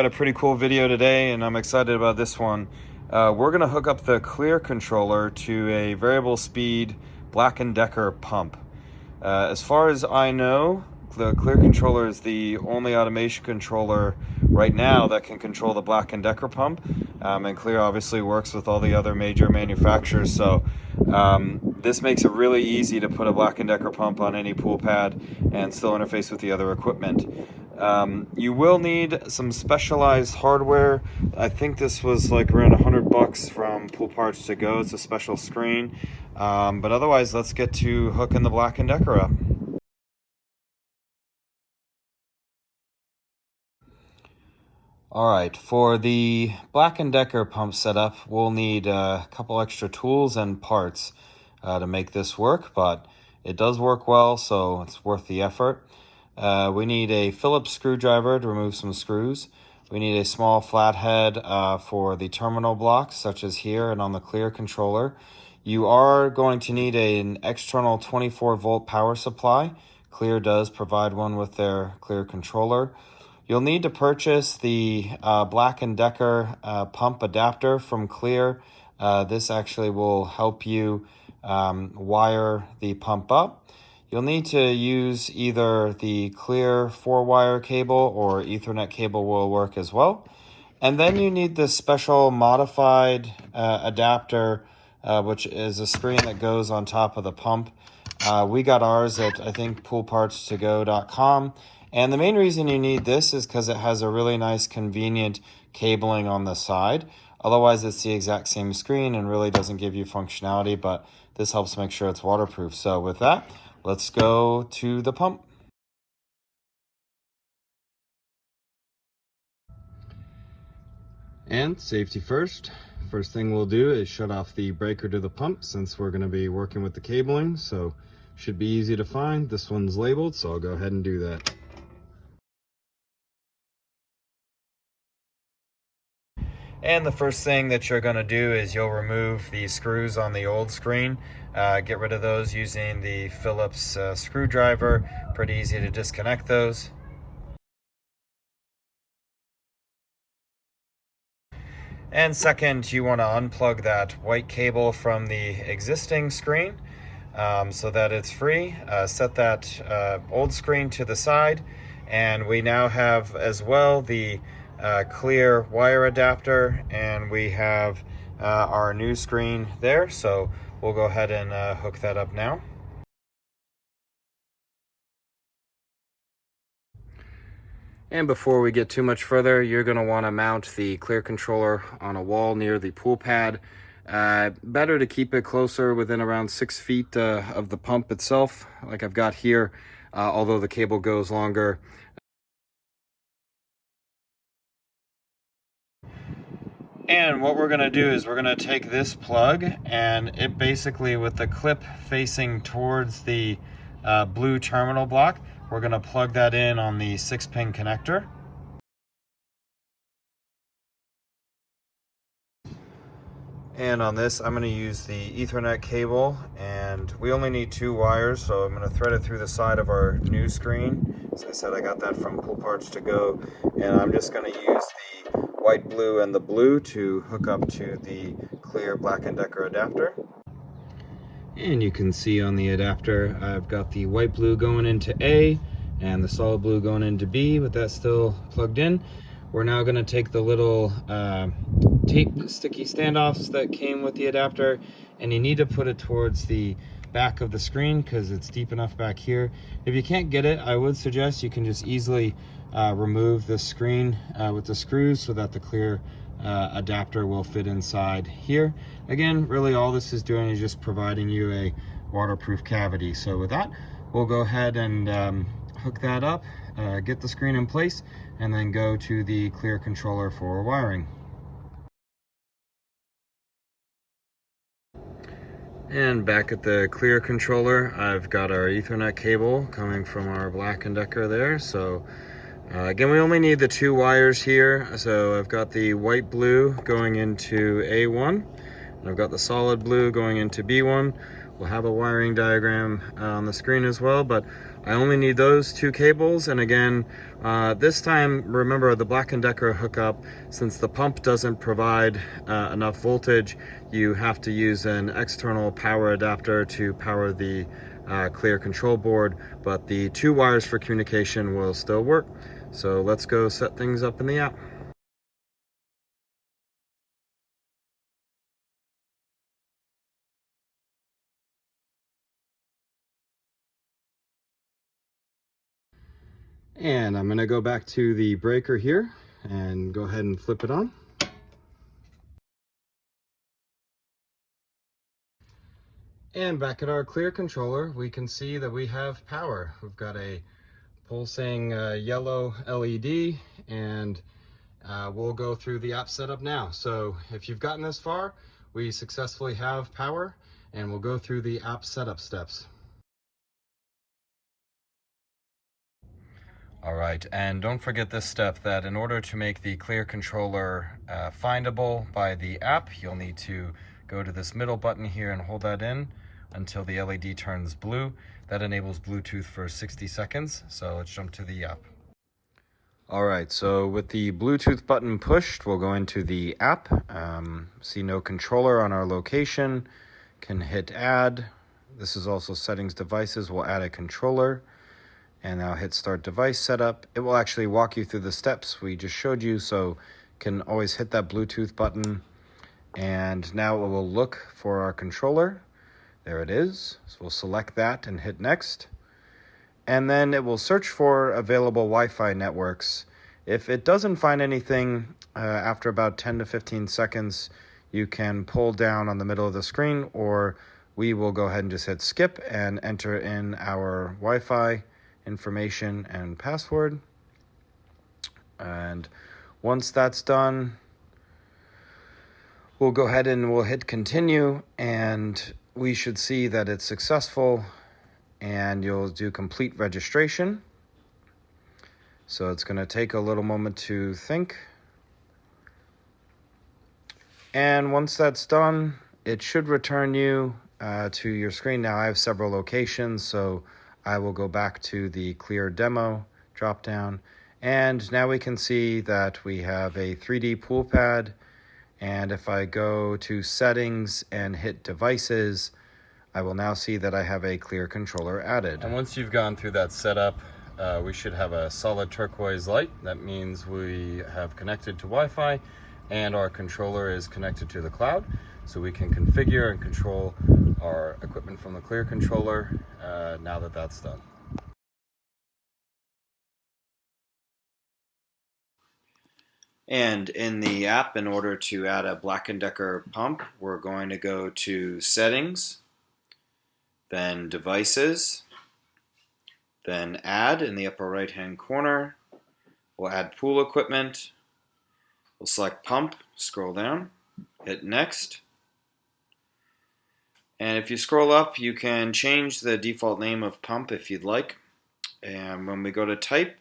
got a pretty cool video today, and I'm excited about this one. We're going to hook up the Clear controller to a variable speed Black & Decker pump. As far as I know, the Clear controller is the only automation controller right now that can control the Black & Decker pump. And Clear obviously works with all the other major manufacturers, so this makes it really easy to put a Black & Decker pump on any pool pad and still interface with the other equipment. You will need some specialized hardware. I think this was like around $100 from Pool Parts to Go. It's a special screen. But otherwise, let's get to hooking the Black & Decker up. Alright, for the Black & Decker pump setup, we'll need a couple extra tools and parts to make this work, but it does work well, so it's worth the effort. We need a Phillips screwdriver to remove some screws. We need a small flathead for the terminal blocks, such as here and on the Clear controller. You are going to need an external 24-volt power supply. Clear does provide one with their Clear controller. You'll need to purchase the Black & Decker pump adapter from Clear. This actually will help you wire the pump up. You'll need to use either the Clear 4-wire cable or Ethernet cable will work as well. And then you need this special modified adapter, which is a screen that goes on top of the pump. We got ours at, I think, poolpartstogo.com. And the main reason you need this is because it has a really nice, convenient cabling on the side. Otherwise, it's the exact same screen and really doesn't give you functionality, but this helps make sure it's waterproof. So with that, let's go to the pump. And safety first. First thing we'll do is shut off the breaker to the pump since we're going to be working with the cabling. So should be easy to find. This one's labeled, so I'll go ahead and do that. And the first thing that you're going to do is you'll remove the screws on the old screen. Get rid of those using the Phillips screwdriver. Pretty easy to disconnect those. And second, you want to unplug that white cable from the existing screen so that it's free. Set that old screen to the side, and we now have as well the Clear wire adapter, and we have our new screen there, so we'll go ahead and hook that up now. And before we get too much further, you're going to want to mount the Clear controller on a wall near the pool pad. Better to keep it closer, within around 6 feet of the pump itself, like I've got here, although the cable goes longer. And what we're going to do is we're going to take this plug, and it basically, with the clip facing towards the blue terminal block, we're going to plug that in on the 6-pin connector. And on this, I'm going to use the Ethernet cable, and we only need 2 wires, so I'm going to thread it through the side of our new screen. As I said, I got that from Pool Parts to Go, and I'm just going to use the white, blue, and the blue to hook up to the Clear Black & Decker adapter. And you can see on the adapter, I've got the white blue going into A and the solid blue going into B, but that's still plugged in. We're now going to take the little tape sticky standoffs that came with the adapter, and you need to put it towards the back of the screen because it's deep enough back here. If you can't get it, I would suggest you can just easily remove the screen with the screws so that the Clear adapter will fit inside here. Again, really all this is doing is just providing you a waterproof cavity. So with that, we'll go ahead and hook that up, get the screen in place, and then go to the Clear controller for wiring. And back at the Clear controller, I've got our Ethernet cable coming from our Black & Decker there. So again, we only need the 2 wires here. So I've got the white blue going into A1, and I've got the solid blue going into B1. We'll have a wiring diagram on the screen as well, but I only need those two cables, and again, this time, remember the Black & Decker hookup, since the pump doesn't provide enough voltage, you have to use an external power adapter to power the clear control board, but the two wires for communication will still work. So let's go set things up in the app. And I'm gonna go back to the breaker here and go ahead and flip it on. And back at our clear controller, we can see that we have power. We've got a pulsing yellow LED, and we'll go through the app setup now. So if you've gotten this far, we successfully have power, and we'll go through the app setup steps. All right, and don't forget this step, that in order to make the clear controller findable by the app, you'll need to go to this middle button here and hold that in until the LED turns blue. That enables Bluetooth for 60 seconds. So let's jump to the app. All right, so with the Bluetooth button pushed, we'll go into the app. See no controller on our location. Can hit add. This is also settings devices. We'll add a controller. And now hit start device setup. It will actually walk you through the steps we just showed you, so can always hit that Bluetooth button. And now it will look for our controller. There it is. So we'll select that and hit next. And then it will search for available Wi-Fi networks. If it doesn't find anything after about 10 to 15 seconds, you can pull down on the middle of the screen, or we will go ahead and just hit skip and enter in our Wi-Fi information and password. And once that's done, we'll go ahead and we'll hit continue, and we should see that it's successful, and you'll do complete registration. So it's going to take a little moment to think. And once that's done, it should return you to your screen. Now I have several locations, so I will go back to the clear demo drop down, and now we can see that we have a 3D pool pad. And if I go to settings and hit devices, I will now see that I have a clear controller added. And once you've gone through that setup, we should have a solid turquoise light. That means we have connected to Wi-Fi and our controller is connected to the cloud. So we can configure and control our equipment from the clear controller now that that's done. And in the app, in order to add a Black & Decker pump, we're going to go to settings, then devices, then add in the upper right hand corner. We'll add pool equipment. We'll select pump, scroll down, hit next. And if you scroll up, you can change the default name of pump if you'd like. And when we go to type,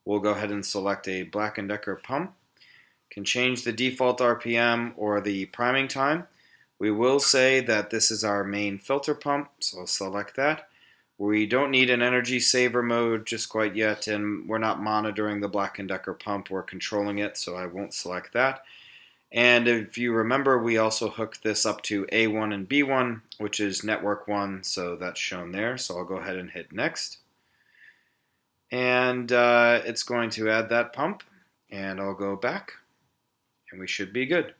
we'll go ahead and select a Black & Decker pump. Can change the default RPM or the priming time. We will say that this is our main filter pump, so I'll select that. We don't need an energy saver mode just quite yet, and we're not monitoring the Black & Decker pump, we're controlling it, so I won't select that. And if you remember, we also hooked this up to A1 and B1, which is network 1, so that's shown there. So I'll go ahead and hit next. And it's going to add that pump, and I'll go back, and we should be good.